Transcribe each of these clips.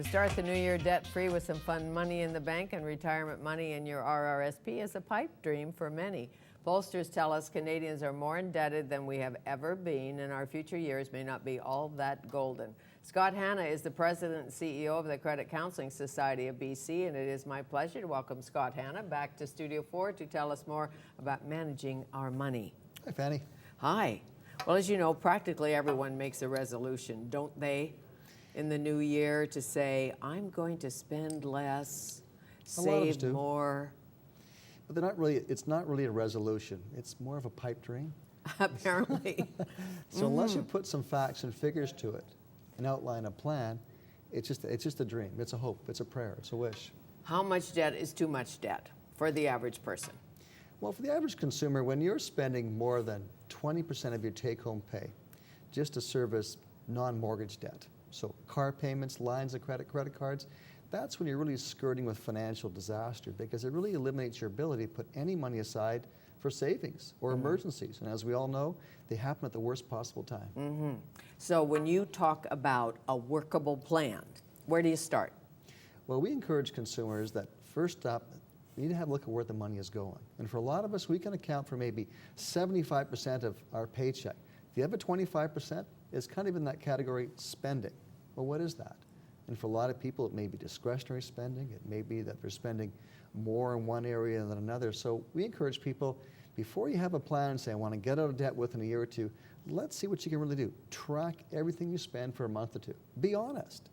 To start the new year debt-free with some fun money in the bank and retirement money in your RRSP is a pipe dream for many. Pollsters tell us Canadians are more indebted than we have ever been, and our future years may not be all that golden. Scott Hanna is the president and CEO of the Counselling Society of BC, and it is my pleasure to welcome Scott Hanna back to Studio 4 to tell us more about managing our money. Hi, Fanny. Hi. Well, as you know, practically everyone makes a resolution, don't they, in the new year to say, I'm going to spend less, save more. But they're not really, it's not really a resolution. It's more of a pipe dream. Apparently. So unless you put some facts and figures to it and outline a plan, it's just a dream. It's a hope. It's a prayer. It's a wish. How much debt is too much debt for the average person? Well, for the average consumer, when you're spending more than 20% of your take-home pay just to service non-mortgage debt, so car payments, lines of credit, credit cards, that's when you're really skirting with financial disaster, because it really eliminates your ability to put any money aside for savings or emergencies. And as we all know, they happen at the worst possible time. So when you talk about a workable plan, where do you start? Well, we encourage consumers that first up, you need to have a look at where the money is going. And for a lot of us, we can account for maybe 75% of our paycheck. The other 25% is kind of in that category, spending. Well, what is that? And for a lot of people, it may be discretionary spending. It may be that they're spending more in one area than another. So we encourage people, before you have a plan and say, I want to get out of debt within a year or two, let's see what you can really do. Track everything you spend for a month or two. Be honest.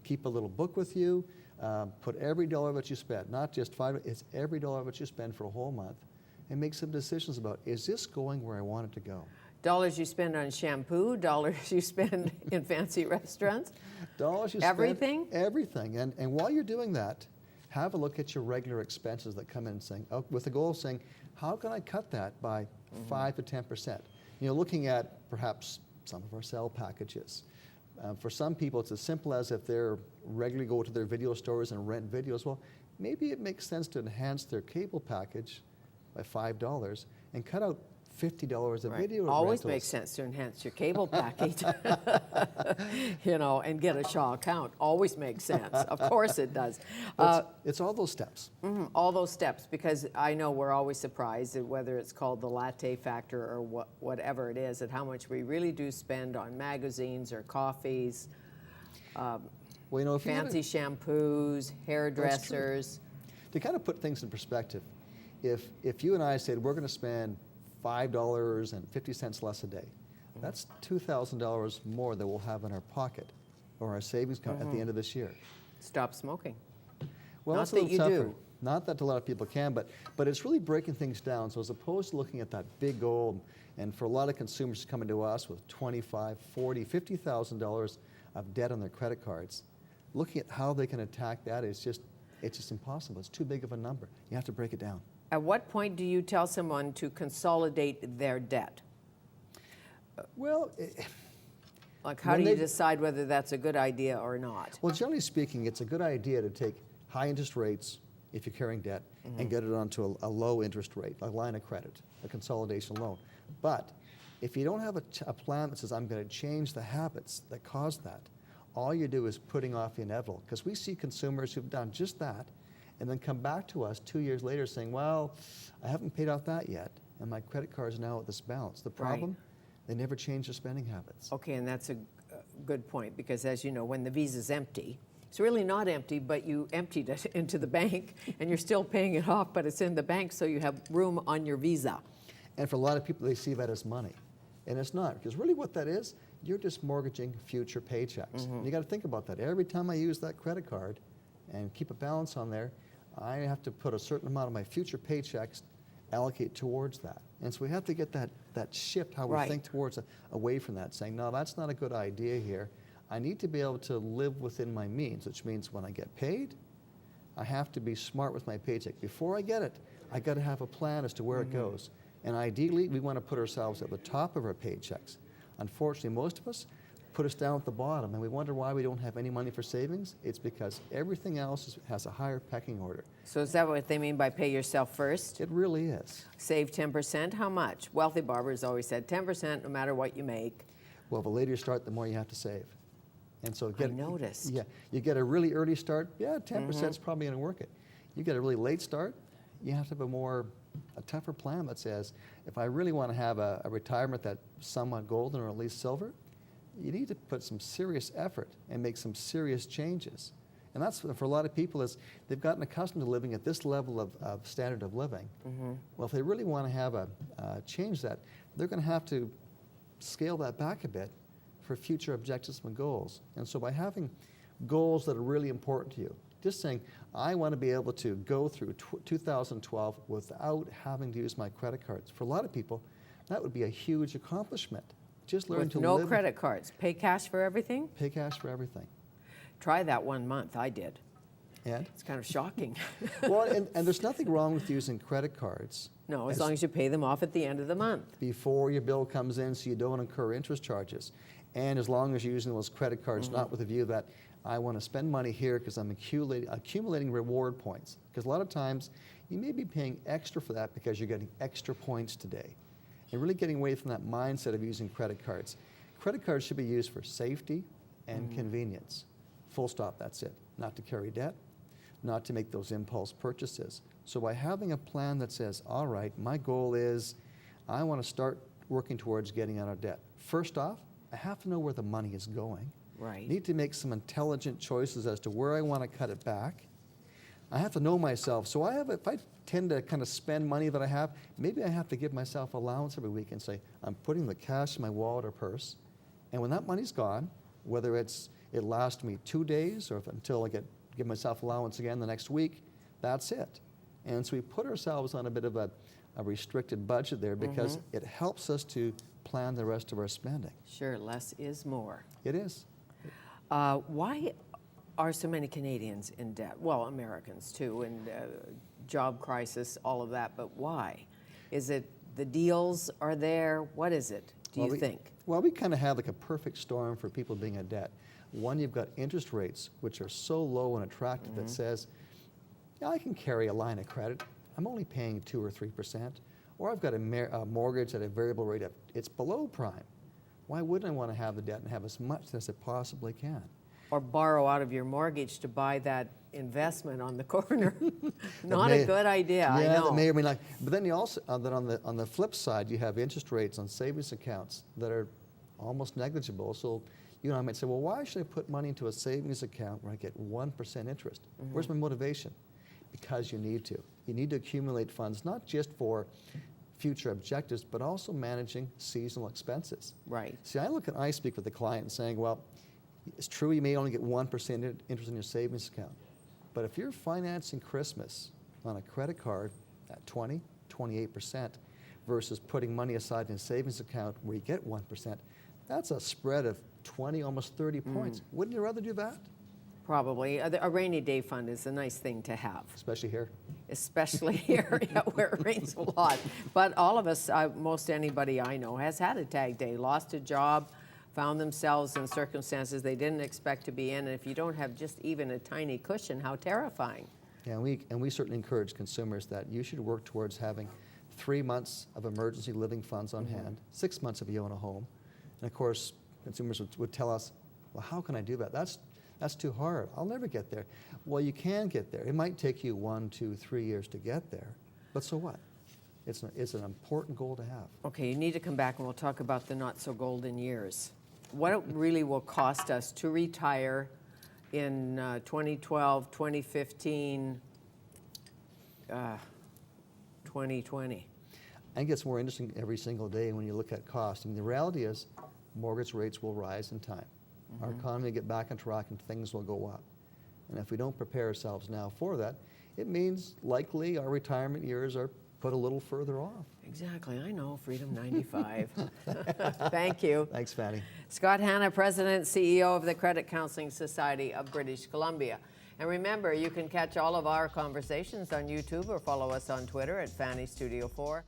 Keep a little book with you. Put every dollar that you spend, not just $5, it's every dollar that you spend for a whole month, and make some decisions about, is this going where I want it to go? Dollars you spend on shampoo, dollars you spend in fancy restaurants, dollars you everything? Spend, everything. And while you're doing that, have a look at your regular expenses that come in and saying, with the goal of saying, how can I cut that by 5 to 10%? You know, looking at perhaps some of our sale packages. For some people, it's as simple as if they're regularly go to their video stores and rent videos. Well, maybe it makes sense to enhance their cable package by $5 and cut out $50 a video. Always rentals. makes sense to enhance your cable package, you know, and get a Shaw account. Always makes sense. Of course it does. It's all those steps. All those steps, because I know we're always surprised at whether it's called the latte factor or whatever it is, at how much we really do spend on magazines or coffees, Well, you know, if fancy shampoos, hairdressers. To kind of put things in perspective, if you and I said we're going to spend $5.50 less a day, that's $2,000 more that we'll have in our pocket or our savings account at the end of this year. Stop smoking. Well, Not that's a that little you tougher. do. Not that a lot of people can, but it's really breaking things down. So as opposed to looking at that big goal, and for a lot of consumers coming to us with $25,000, $40,000, $50,000 of debt on their credit cards, looking at how they can attack that it's just impossible. It's too big of a number. You have to break it down. At what point do you tell someone to consolidate their debt? Well, Like, how do you decide whether that's a good idea or not? Well, generally speaking, it's a good idea to take high interest rates if you're carrying debt and get it onto a low interest rate, a line of credit, a consolidation loan. But if you don't have a plan that says, I'm going to change the habits that cause that, all you do is putting off the inevitable. Because we see consumers who've done just that and then come back to us 2 years later saying, well, I haven't paid off that yet, and my credit card is now at this balance. The problem, they never change their spending habits. Okay, and that's a good point, because as you know, when the Visa's empty, it's really not empty, but you emptied it into the bank, and you're still paying it off, but it's in the bank, so you have room on your Visa. And for a lot of people, they see that as money. And it's not, because really what that is, you're just mortgaging future paychecks. And you got to think about that. Every time I use that credit card and keep a balance on there, I have to put a certain amount of my future paychecks allocate towards that. And so we have to get that shift, how we think towards away from that, saying, no, that's not a good idea here. I need to be able to live within my means, which means when I get paid, I have to be smart with my paycheck. Before I get it, I got to have a plan as to where it goes. And ideally, we want to put ourselves at the top of our paychecks. Unfortunately, most of us put us down at the bottom, and we wonder why we don't have any money for savings. It's because everything else has a higher pecking order. So is that what they mean by pay yourself first? It really is. Save 10%, how much? Wealthy barbers always said 10% no matter what you make. Well, the later you start, the more you have to save. And so I noticed. Yeah, you get a really early start, 10% is probably going to work it. You get a really late start, you have to have a tougher plan that says, if I really want to have a retirement that's somewhat golden or at least silver, you need to put some serious effort and make some serious changes. And that's for a lot of people is they've gotten accustomed to living at this level of standard of living. Well, if they really want to have change that, they're going to have to scale that back a bit for future objectives and goals. And so by having goals that are really important to you, just saying, I want to be able to go through 2012 without having to use my credit cards. For a lot of people, that would be a huge accomplishment. Just learn to no live. credit cards. Pay cash for everything? Pay cash for everything. Try that 1 month. I did. And? It's kind of shocking. Well, and there's nothing wrong with using credit cards. No, as long as you pay them off at the end of the month. Before your bill comes in so you don't incur interest charges. And as long as you're using those credit cards, not with a view that I want to spend money here because I'm accumulating reward points. Because a lot of times you may be paying extra for that because you're getting extra points today. And really getting away from that mindset of using credit cards. Credit cards should be used for safety and convenience. Full stop, that's it. Not to carry debt, not to make those impulse purchases. So by having a plan that says, all right, my goal is I want to start working towards getting out of debt. First off, I have to know where the money is going. Right. Need to make some intelligent choices as to where I want to cut it back. I have to know myself. So if I tend to kind of spend money that I have, maybe I have to give myself allowance every week and say, I'm putting the cash in my wallet or purse. And when that money's gone, whether it lasts me 2 days or until I give myself allowance again the next week, that's it. And so we put ourselves on a bit of a restricted budget there because it helps us to plan the rest of our spending. Sure, less is more. It is. Why are so many Canadians in debt? Well, Americans too, and job crisis, all of that, but why? Is it the deals are there? What is it, do you think? Well, we kind of have like a perfect storm for people being in debt. One, you've got interest rates, which are so low and attractive that says, yeah, I can carry a line of credit. I'm only paying 2 or 3%. Or I've got a mortgage at a variable rate it's below prime. Why wouldn't I want to have the debt and have as much as I possibly can? Or borrow out of your mortgage to buy that investment on the corner. Not a good idea, I know. That may or may not. But then you also, on the flip side, you have interest rates on savings accounts that are almost negligible. So you and I might say, well, why should I put money into a savings account where I get 1% interest? Where's my motivation? Because you need to. You need to accumulate funds, not just for future objectives, but also managing seasonal expenses. Right. See, I speak with the client and saying, well, it's true you may only get 1% interest in your savings account, but if you're financing Christmas on a credit card at 20, 28% versus putting money aside in a savings account where you get 1%, that's a spread of 20, almost 30 points. Wouldn't you rather do that? Probably. A rainy day fund is a nice thing to have. Especially here. Especially here, where it rains a lot. But all of us, most anybody I know, has had a tag day, lost a job, found themselves in circumstances they didn't expect to be in. And if you don't have just even a tiny cushion, how terrifying. Yeah, and we certainly encourage consumers that you should work towards having 3 months of emergency living funds on hand, 6 months if you own a home. And of course, consumers would tell us, well, how can I do that? That's too hard. I'll never get there. Well, you can get there. It might take you 1, 2, 3 years to get there, but so what? It's an important goal to have. Okay, you need to come back and we'll talk about the not so golden years. What it really will cost us to retire in 2012, 2015, 2020. I think it's more interesting every single day when you look at cost. I mean, the reality is mortgage rates will rise in time. Our economy will get back on track and things will go up. And if we don't prepare ourselves now for that, it means likely our retirement years are put a little further off. Exactly, I know, Freedom 95. Thank you. Thanks, Fanny. Scott Hanna, President, CEO of the Credit Counselling Society of British Columbia. And remember, you can catch all of our conversations on YouTube or follow us on Twitter at Fanny Studio 4.